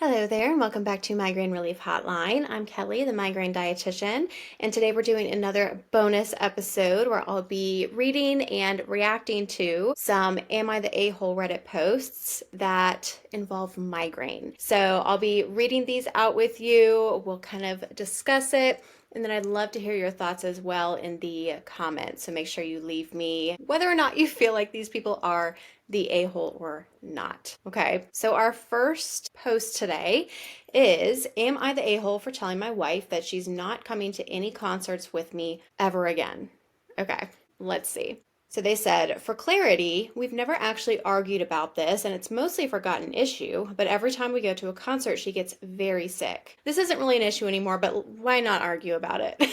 Hello there, and welcome back to Migraine Relief Hotline. I'm Kelly, the migraine dietitian, and today we're doing another bonus episode where I'll be reading and reacting to some Am I the A-hole Reddit posts that involve migraine. So I'll be reading these out with you. We'll kind of discuss it. And then I'd love to hear your thoughts as well in the comments. So make sure you leave me whether or not you feel like these people are the a-hole or not. Okay, so our first post today is, am I the a-hole for telling my wife that she's not coming to any concerts with me ever again? Okay, let's see. So they said, for clarity, we've never actually argued about this, and it's mostly a forgotten issue, but every time we go to a concert, she gets very sick. This isn't really an issue anymore, but why not argue about it?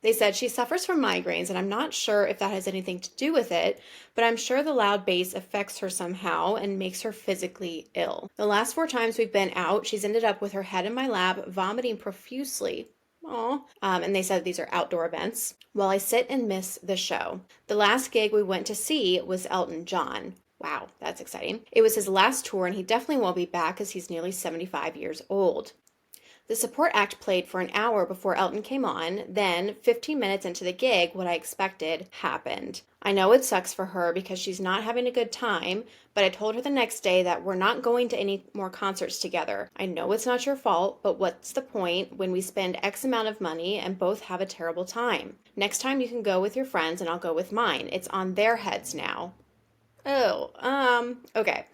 They said she suffers from migraines, and I'm not sure if that has anything to do with it, but I'm sure the loud bass affects her somehow and makes her physically ill. The last 4 times we've been out, she's ended up with her head in my lap, vomiting profusely. Aw. And they said these are outdoor events, while I sit and miss the show. The last gig we went to see was Elton John. Wow, that's exciting. It was his last tour, and he definitely won't be back as he's nearly 75 years old. The support act played for an hour before Elton came on, then 15 minutes into the gig, what I expected happened. I know it sucks for her because she's not having a good time, but I told her the next day that we're not going to any more concerts together. I know it's not your fault, but what's the point when we spend X amount of money and both have a terrible time? Next time you can go with your friends and I'll go with mine. It's on their heads now. Okay.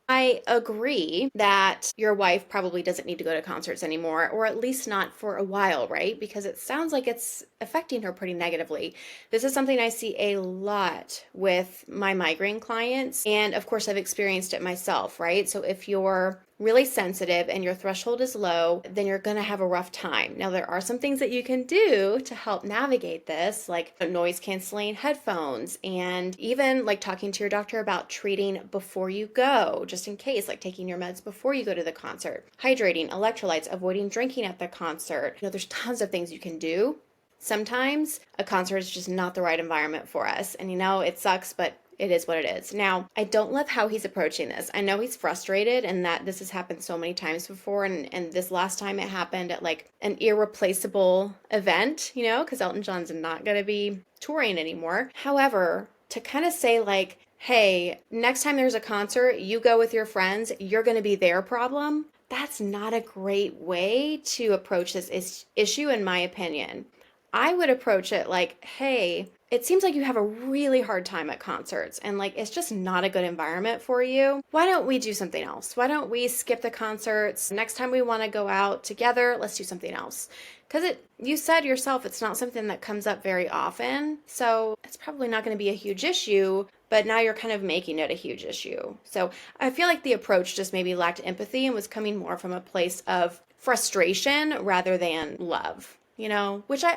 I agree that your wife probably doesn't need to go to concerts anymore, or at least not for a while, right? Because it sounds like it's affecting her pretty negatively. This is something I see a lot with my migraine clients, and of course I've experienced it myself, right? So if you're really sensitive and your threshold is low, then you're going to have a rough time. Now, there are some things that you can do to help navigate this, like noise canceling headphones, and even like talking to your doctor about treating before you go, just in case, like taking your meds before you go to the concert, hydrating, electrolytes, avoiding drinking at the concert. There's tons of things you can do. Sometimes a concert is just not the right environment for us. And it sucks, but it is what it is. Now, I don't love how he's approaching this. I know he's frustrated and that this has happened so many times before. And this last time it happened at like an irreplaceable event, because Elton John's not going to be touring anymore. However, to kind of say like, hey, next time there's a concert, you go with your friends, you're going to be their problem. That's not a great way to approach this issue, in my opinion. I would approach it like, hey, it seems like you have a really hard time at concerts and like it's just not a good environment for you. Why don't we do something else? Why don't we skip the concerts? Next time we want to go out together, let's do something else. Because you said yourself, it's not something that comes up very often. So it's probably not going to be a huge issue, but now you're kind of making it a huge issue. So I feel like the approach just maybe lacked empathy and was coming more from a place of frustration rather than love, which I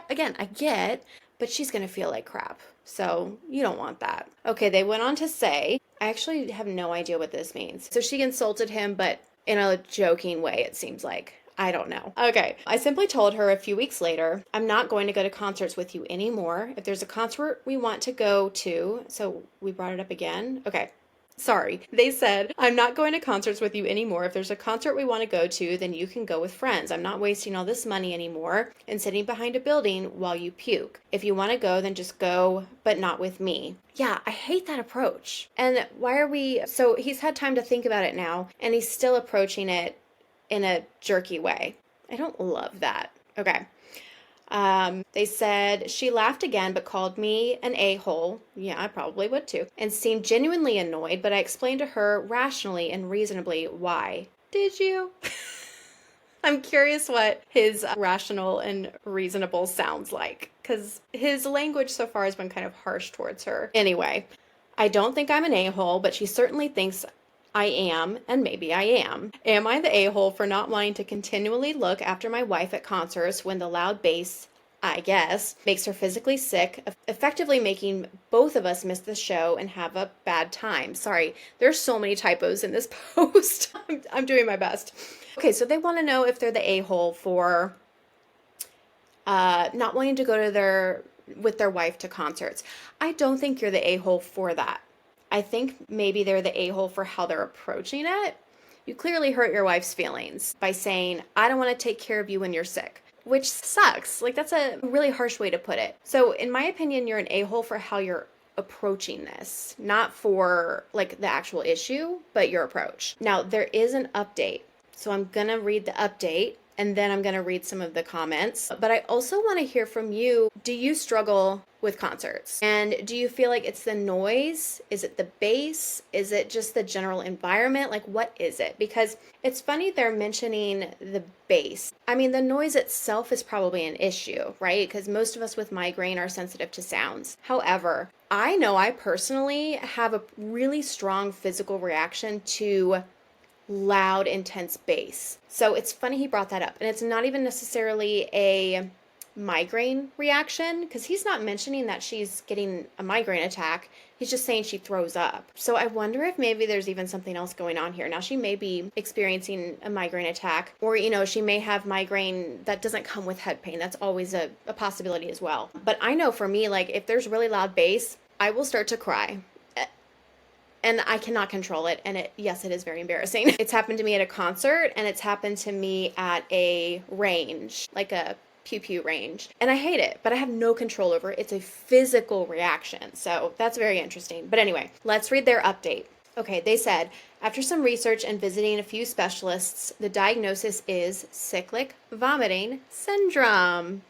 get, but she's going to feel like crap. So you don't want that. Okay, they went on to say, I actually have no idea what this means. So she insulted him, but in a joking way, it seems like. I don't know. Okay, I simply told her a few weeks later, I'm not going to go to concerts with you anymore. If there's a concert we want to go to, so we brought it up again. Okay. Sorry. They said, I'm not going to concerts with you anymore. If there's a concert we want to go to, then you can go with friends. I'm not wasting all this money anymore and sitting behind a building while you puke. If you want to go, then just go, but not with me. Yeah, I hate that approach. And so he's had time to think about it now, and he's still approaching it in a jerky way. I don't love that. Okay. They said she laughed again but called me an a-hole. Yeah, I probably would too. And seemed genuinely annoyed, but I explained to her rationally and reasonably why. Did you? I'm curious what his rational and reasonable sounds like, because his language so far has been kind of harsh towards her. Anyway, I don't think I'm an a-hole, but she certainly thinks I am, and maybe I am. Am I the a-hole for not wanting to continually look after my wife at concerts when the loud bass, I guess, makes her physically sick, effectively making both of us miss the show and have a bad time? Sorry, there's so many typos in this post. I'm doing my best. Okay, so they want to know if they're the a-hole for not wanting to go to with their wife to concerts. I don't think you're the a-hole for that. I think maybe they're the a-hole for how they're approaching it, You clearly hurt your wife's feelings by saying, I don't want to take care of you when you're sick. Which sucks. Like, that's a really harsh way to put it. So, in my opinion, you're an a-hole for how you're approaching this, not for like the actual issue, but your approach. Now, there is an update. So, I'm going to read the update and then I'm going to read some of the comments. But I also want to hear from you. Do you struggle with concerts? And do you feel like it's the noise? Is it the bass? Is it just the general environment? Like, what is it? Because it's funny they're mentioning the bass. I mean, the noise itself is probably an issue, right? Because most of us with migraine are sensitive to sounds. However, I know I personally have a really strong physical reaction to loud, intense bass. So it's funny he brought that up. And it's not even necessarily a migraine reaction, because he's not mentioning that she's getting a migraine attack. He's just saying she throws up. So I wonder if maybe there's even something else going on here. Now, she may be experiencing a migraine attack, or, she may have migraine that doesn't come with head pain. That's always a possibility as well. But I know for me, like, if there's really loud bass, I will start to cry. And I cannot control it. And yes, it is very embarrassing. It's happened to me at a concert, and it's happened to me at a range, like a pew range. And I hate it, but I have no control over it. It's a physical reaction. So that's very interesting. But anyway, let's read their update. Okay, they said, after some research and visiting a few specialists, the diagnosis is cyclic vomiting syndrome.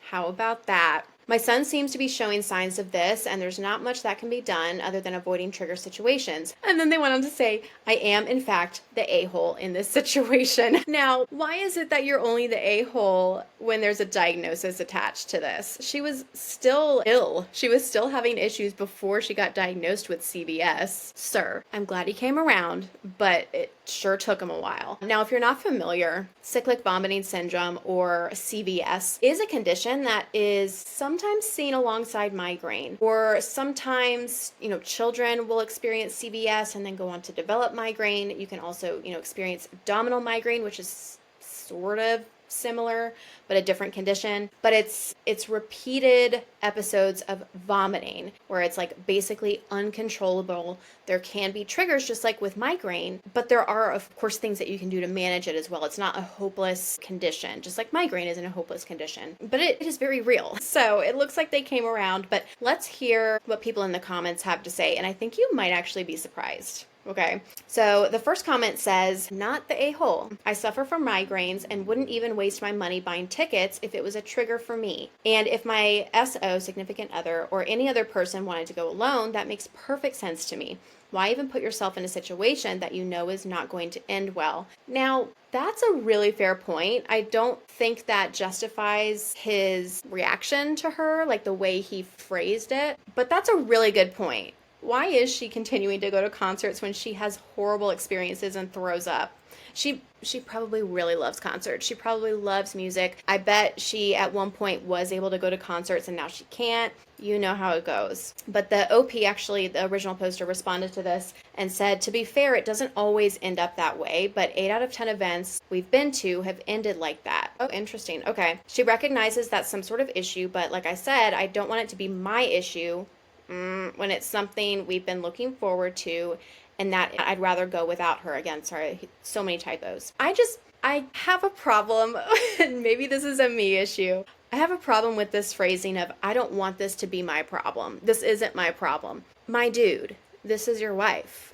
How about that? My son seems to be showing signs of this, and there's not much that can be done other than avoiding trigger situations. And then they went on to say, I am, in fact, the a-hole in this situation. Now, why is it that you're only the a-hole when there's a diagnosis attached to this? She was still ill. She was still having issues before she got diagnosed with CVS. Sir, I'm glad he came around, but it sure took him a while. Now, if you're not familiar, cyclic vomiting syndrome, or CVS, is a condition that is sometimes seen alongside migraine, or sometimes, children will experience CVS and then go on to develop migraine. You can also, experience abdominal migraine, which is sort of similar, but a different condition. But it's repeated episodes of vomiting where it's like basically uncontrollable. There can be triggers just like with migraine, but there are of course things that you can do to manage it as well. It's not a hopeless condition, just like migraine isn't a hopeless condition, but it is very real. So it looks like they came around, but let's hear what people in the comments have to say. And I think you might actually be surprised. Okay, so the first comment says, not the a-hole. I suffer from migraines and wouldn't even waste my money buying tickets if it was a trigger for me. And if my SO, significant other, or any other person wanted to go alone, that makes perfect sense to me. Why even put yourself in a situation that you know is not going to end well? Now, that's a really fair point. I don't think that justifies his reaction to her, like the way he phrased it, but that's a really good point. Why is she continuing to go to concerts when she has horrible experiences and throws up? She probably really loves concerts. She probably loves music. I bet she at one point was able to go to concerts and now she can't. You know how it goes. But the OP, actually, the original poster, responded to this and said, to be fair, it doesn't always end up that way, but 8 out of 10 events we've been to have ended like that. Oh, interesting. Okay. She recognizes that's some sort of issue, but like I said, I don't want it to be my issue when it's something we've been looking forward to, and that I'd rather go without her. Again, sorry, so many typos. I have a problem, and maybe this is a me issue. I have a problem with this phrasing of, I don't want this to be my problem. This isn't my problem. My dude, this is your wife.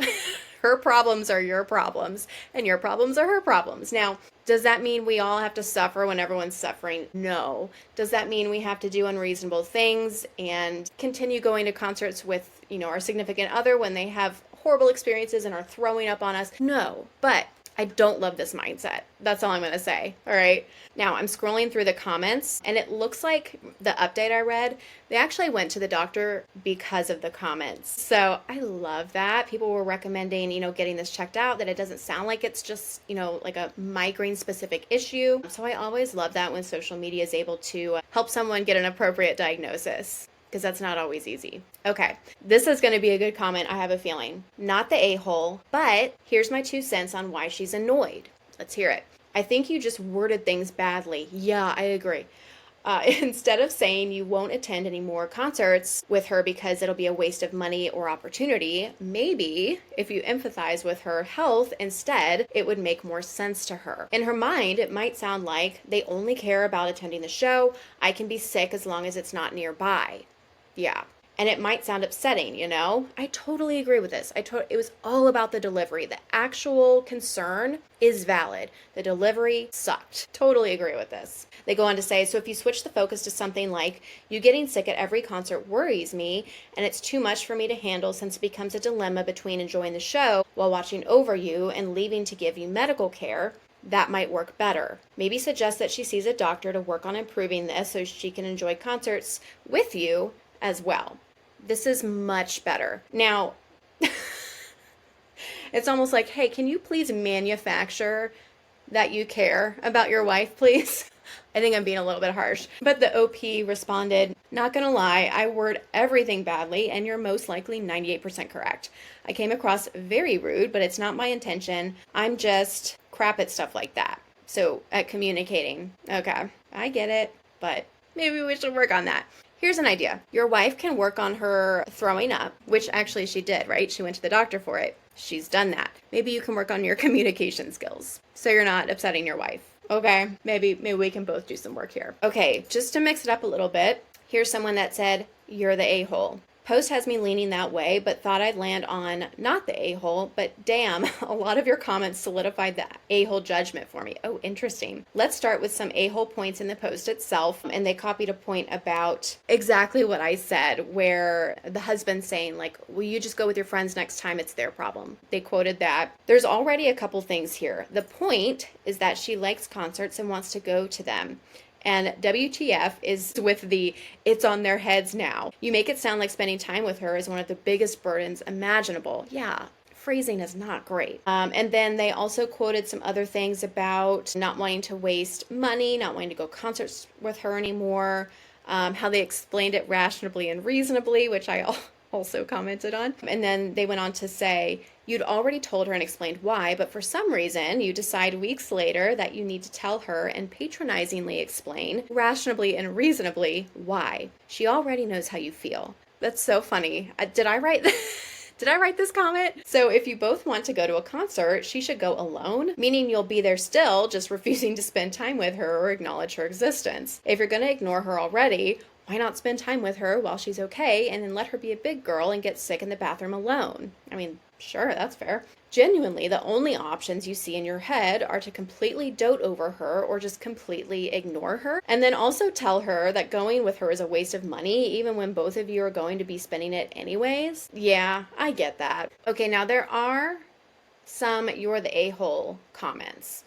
Her problems are your problems, and your problems are her problems. Now, does that mean we all have to suffer when everyone's suffering? No. Does that mean we have to do unreasonable things and continue going to concerts with, our significant other when they have horrible experiences and are throwing up on us? No. But I don't love this mindset. That's all I'm going to say. All right. Now I'm scrolling through the comments, and it looks like the update I read, they actually went to the doctor because of the comments. So I love that. People were recommending, getting this checked out, that it doesn't sound like it's just, like a migraine specific issue. So I always love that when social media is able to help someone get an appropriate diagnosis, because that's not always easy. Okay, this is going to be a good comment, I have a feeling. Not the a-hole, but here's my 2 cents on why she's annoyed. Let's hear it. I think you just worded things badly. Yeah, I agree. Instead of saying you won't attend any more concerts with her because it'll be a waste of money or opportunity, maybe if you empathize with her health instead, it would make more sense to her. In her mind, it might sound like they only care about attending the show. I can be sick as long as it's not nearby. Yeah. And it might sound upsetting, you know? I totally agree with this. It was all about the delivery. The actual concern is valid. The delivery sucked. Totally agree with this. They go on to say, so if you switch the focus to something like, you getting sick at every concert worries me, and it's too much for me to handle since it becomes a dilemma between enjoying the show while watching over you and leaving to give you medical care, that might work better. Maybe suggest that she sees a doctor to work on improving this so she can enjoy concerts with you as well. This is much better. Now, it's almost like, hey, can you please manufacture that you care about your wife, please? I think I'm being a little bit harsh. But the OP responded, not gonna lie, I word everything badly and you're most likely 98% correct. I came across very rude, but it's not my intention. I'm just crap at stuff like that. So at communicating. Okay, I get it, but maybe we should work on that. Here's an idea. Your wife can work on her throwing up, which actually she did, right? She went to the doctor for it. She's done that. Maybe you can work on your communication skills so you're not upsetting your wife. Okay, maybe we can both do some work here. Okay, just to mix it up a little bit, here's someone that said, you're the a-hole. Post has me leaning that way, but thought I'd land on not the a-hole, but damn, a lot of your comments solidified the a-hole judgment for me. Oh, interesting. Let's start with some a-hole points in the post itself, and they copied a point about exactly what I said, where the husband's saying, like, will you just go with your friends next time? It's their problem. They quoted that. There's already a couple things here. The point is that she likes concerts and wants to go to them. And WTF is with the it's on their heads now. You make it sound like spending time with her is one of the biggest burdens imaginable. Yeah, phrasing is not great. And then they also quoted some other things about not wanting to waste money, not wanting to go concerts with her anymore, how they explained it rationally and reasonably, which I also commented on. And then they went on to say, you'd already told her and explained why, but for some reason you decide weeks later that you need to tell her and patronizingly explain, rationally and reasonably, why. She already knows how you feel. That's so funny. Did I write Did I write this comment? So if you both want to go to a concert, she should go alone, meaning you'll be there still, just refusing to spend time with her or acknowledge her existence. If you're going to ignore her already, why not spend time with her while she's okay and then let her be a big girl and get sick in the bathroom alone? I mean, sure, that's fair. Genuinely, the only options you see in your head are to completely dote over her or just completely ignore her. And then also tell her that going with her is a waste of money, even when both of you are going to be spending it anyways. Yeah, I get that. Okay, now there are some you're the a-hole comments.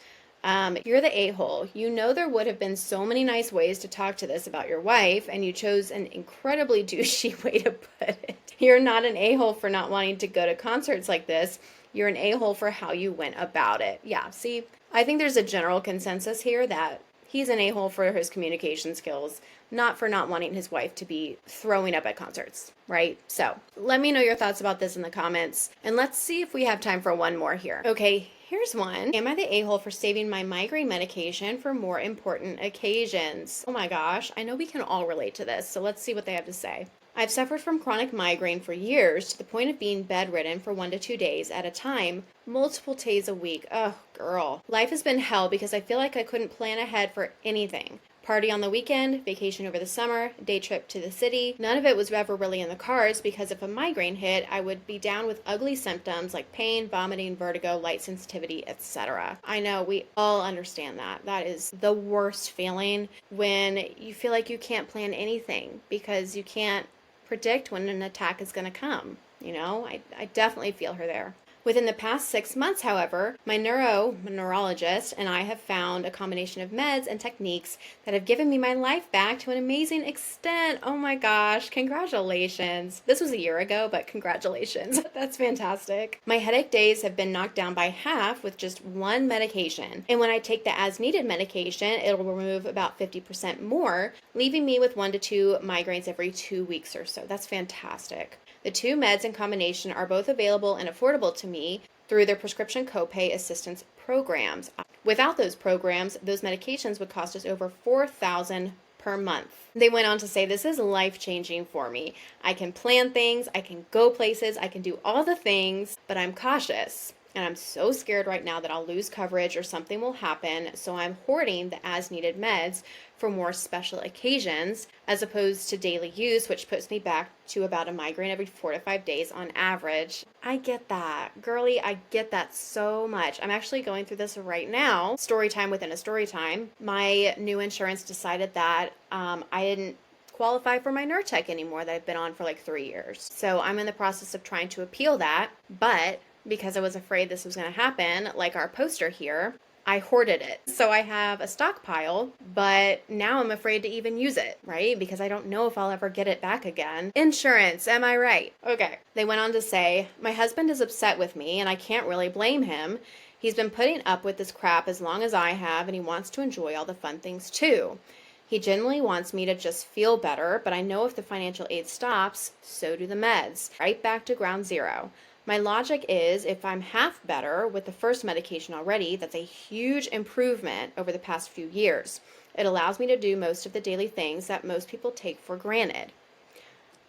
You're the a-hole. You know there would have been so many nice ways to talk to this about your wife, and you chose an incredibly douchey way to put it. You're not an a-hole for not wanting to go to concerts like this. You're an a-hole for how you went about it. Yeah, see, I think there's a general consensus here that he's an a-hole for his communication skills, not for not wanting his wife to be throwing up at concerts, right? So let me know your thoughts about this in the comments, and let's see if we have time for one more here. Okay, here's one. Am I the a-hole for saving my migraine medication for more important occasions? Oh my gosh, I know we can all relate to this, so let's see what they have to say. I've suffered from chronic migraine for years to the point of being bedridden for 1 to 2 days at a time, multiple days a week. Oh, girl. Life has been hell because I feel like I couldn't plan ahead for anything. Party on the weekend, vacation over the summer, day trip to the city. None of it was ever really in the cards because if a migraine hit, I would be down with ugly symptoms like pain, vomiting, vertigo, light sensitivity, etc. I know, we all understand that. That is the worst feeling when you feel like you can't plan anything because you can't predict when an attack is going to come. You know, I definitely feel her there. Within the past 6 months, however, my neurologist and I have found a combination of meds and techniques that have given me my life back to an amazing extent. Oh my gosh, congratulations. This was a year ago, but congratulations. That's fantastic. My headache days have been knocked down by half with just one medication. And when I take the as-needed medication, it'll remove about 50% more, leaving me with 1 to 2 migraines every 2 weeks or so. That's fantastic. The 2 meds in combination are both available and affordable to me through their prescription copay assistance programs. Without those programs, those medications would cost us over $4,000 per month. They went on to say, this is life-changing for me. I can plan things, I can go places, I can do all the things, but I'm cautious. And I'm so scared right now that I'll lose coverage or something will happen, so I'm hoarding the as-needed meds for more special occasions as opposed to daily use, which puts me back to about a migraine every 4 to 5 days on average. I get that. Girly, I get that so much. I'm actually going through this right now. Story time within a story time. My new insurance decided that I didn't qualify for my Nurtec anymore that I've been on for like 3 years. So I'm in the process of trying to appeal that, but because I was afraid this was going to happen, like our poster here, I hoarded it. So I have a stockpile, but now I'm afraid to even use it, right? Because I don't know if I'll ever get it back again. Insurance, am I right? Okay. They went on to say, my husband is upset with me and I can't really blame him. He's been putting up with this crap as long as I have, and he wants to enjoy all the fun things too. He genuinely wants me to just feel better, but I know if the financial aid stops, so do the meds. Right back to ground zero. My logic is if I'm half better with the first medication already, that's a huge improvement over the past few years. It allows me to do most of the daily things that most people take for granted.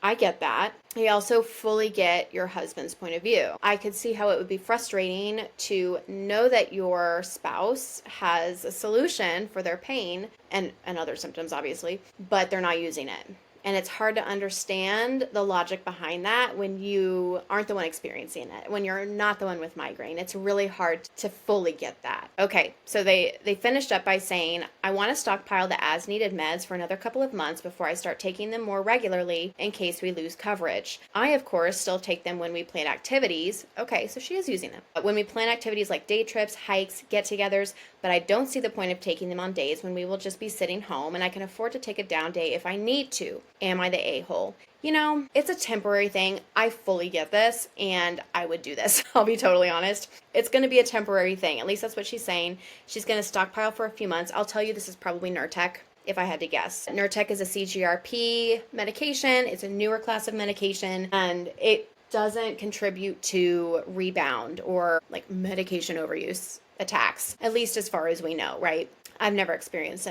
I get that. I also fully get your husband's point of view. I could see how it would be frustrating to know that your spouse has a solution for their pain and other symptoms, obviously, but they're not using it. And it's hard to understand the logic behind that when you aren't the one experiencing it, when you're not the one with migraine. It's really hard to fully get that. Okay, so they finished up by saying, I want to stockpile the as-needed meds for another couple of months before I start taking them more regularly in case we lose coverage. I, of course, still take them when we plan activities. Okay, so she is using them. When we plan activities like day trips, hikes, get-togethers, but I don't see the point of taking them on days when we will just be sitting home and I can afford to take a down day if I need to. Am I the a-hole? You know, it's a temporary thing. I fully get this, and I would do this. I'll be totally honest. It's going to be a temporary thing. At least that's what she's saying. She's going to stockpile for a few months. I'll tell you this is probably Nurtec, if I had to guess. Nurtec is a CGRP medication. It's a newer class of medication, and it doesn't contribute to rebound or like medication overuse attacks, at least as far as we know, right? I've never experienced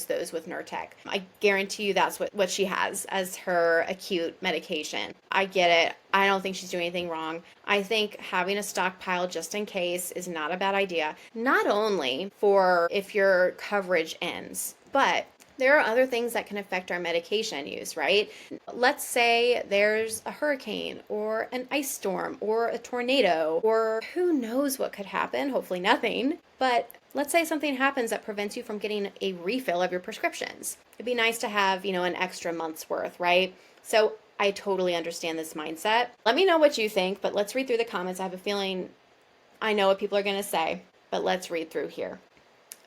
those with Nurtec. I guarantee you that's what she has as her acute medication. I get it. I don't think she's doing anything wrong. I think having a stockpile just in case is not a bad idea, not only for if your coverage ends, but there are other things that can affect our medication use, right? Let's say there's a hurricane or an ice storm or a tornado or who knows what could happen, hopefully nothing, but let's say something happens that prevents you from getting a refill of your prescriptions. It'd be nice to have, an extra month's worth, right? So I totally understand this mindset. Let me know what you think, but let's read through the comments. I have a feeling I know what people are going to say, but let's read through here.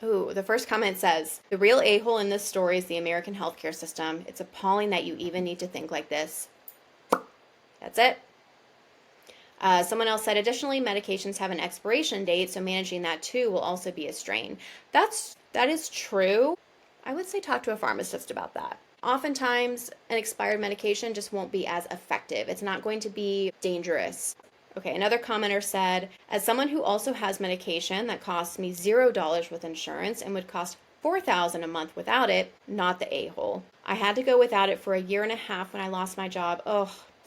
Ooh, the first comment says, the real a-hole in this story is the American healthcare system. It's appalling that you even need to think like this. That's it. Someone else said, additionally, medications have an expiration date, so managing that too will also be a strain. That is true. I would say talk to a pharmacist about that. Oftentimes, an expired medication just won't be as effective. It's not going to be dangerous. Okay, another commenter said, as someone who also has medication that costs me $0 with insurance and would cost $4,000 a month without it, not the a-hole. I had to go without it for a year and a half when I lost my job.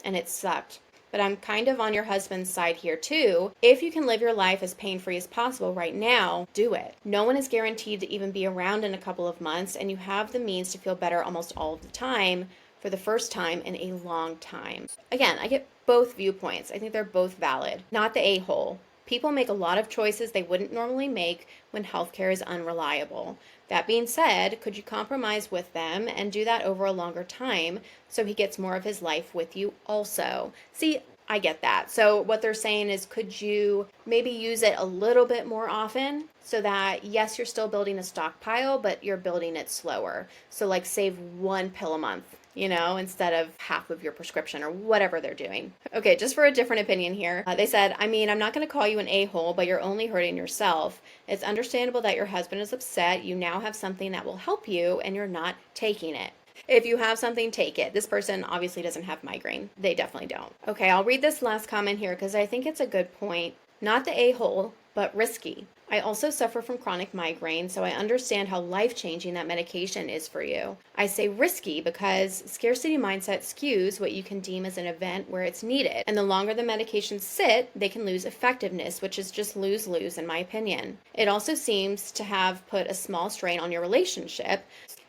And it sucked. But I'm kind of on your husband's side here too. If you can live your life as pain-free as possible right now, do it. No one is guaranteed to even be around in a couple of months, and you have the means to feel better almost all of the time for the first time in a long time. Again, I get both viewpoints. I think they're both valid. Not the a-hole. People make a lot of choices they wouldn't normally make when healthcare is unreliable. That being said, could you compromise with them and do that over a longer time so he gets more of his life with you also? See, I get that. So what they're saying is, could you maybe use it a little bit more often so that, yes, you're still building a stockpile, but you're building it slower. So like save 1 pill a month, instead of half of your prescription or whatever they're doing. Okay, just for a different opinion here. They said, I'm not going to call you an a-hole, but you're only hurting yourself. It's understandable that your husband is upset. You now have something that will help you and you're not taking it. If you have something, take it. This person obviously doesn't have migraine. They definitely don't. Okay, I'll read this last comment here because I think it's a good point. Not the a-hole, but risky. I also suffer from chronic migraine, so I understand how life-changing that medication is for you. I say risky because scarcity mindset skews what you can deem as an event where it's needed, and the longer the medications sit, they can lose effectiveness, which is just lose-lose in my opinion. It also seems to have put a small strain on your relationship.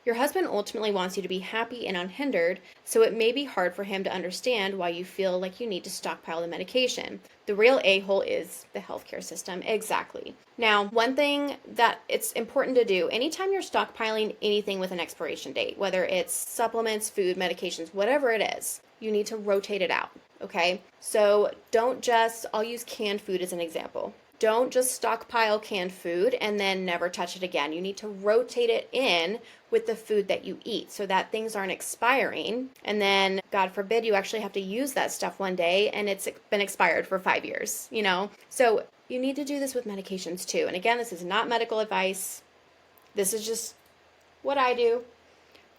Your husband ultimately wants you to be happy and unhindered, so it may be hard for him to understand why you feel like you need to stockpile the medication. The real a-hole is the healthcare system. Exactly. Now, one thing that it's important to do, anytime you're stockpiling anything with an expiration date, whether it's supplements, food, medications, whatever it is, you need to rotate it out, okay? So I'll use canned food as an example. Don't just stockpile canned food and then never touch it again. You need to rotate it in with the food that you eat so that things aren't expiring. And then, God forbid, you actually have to use that stuff one day and it's been expired for 5 years, you know? So you need to do this with medications too. And again, this is not medical advice. This is just what I do.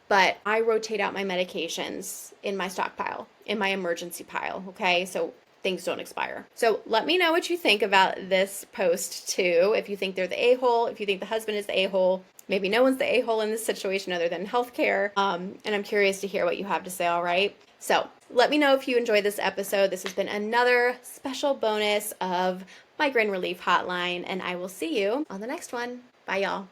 But I rotate out my medications in my stockpile, in my emergency pile, okay? So things don't expire. So let me know what you think about this post too. If you think they're the a-hole, if you think the husband is the a-hole, maybe no one's the a-hole in this situation other than healthcare. And I'm curious to hear what you have to say, all right? So let me know if you enjoyed this episode. This has been another special bonus of Migraine Relief Hotline, and I will see you on the next one. Bye, y'all.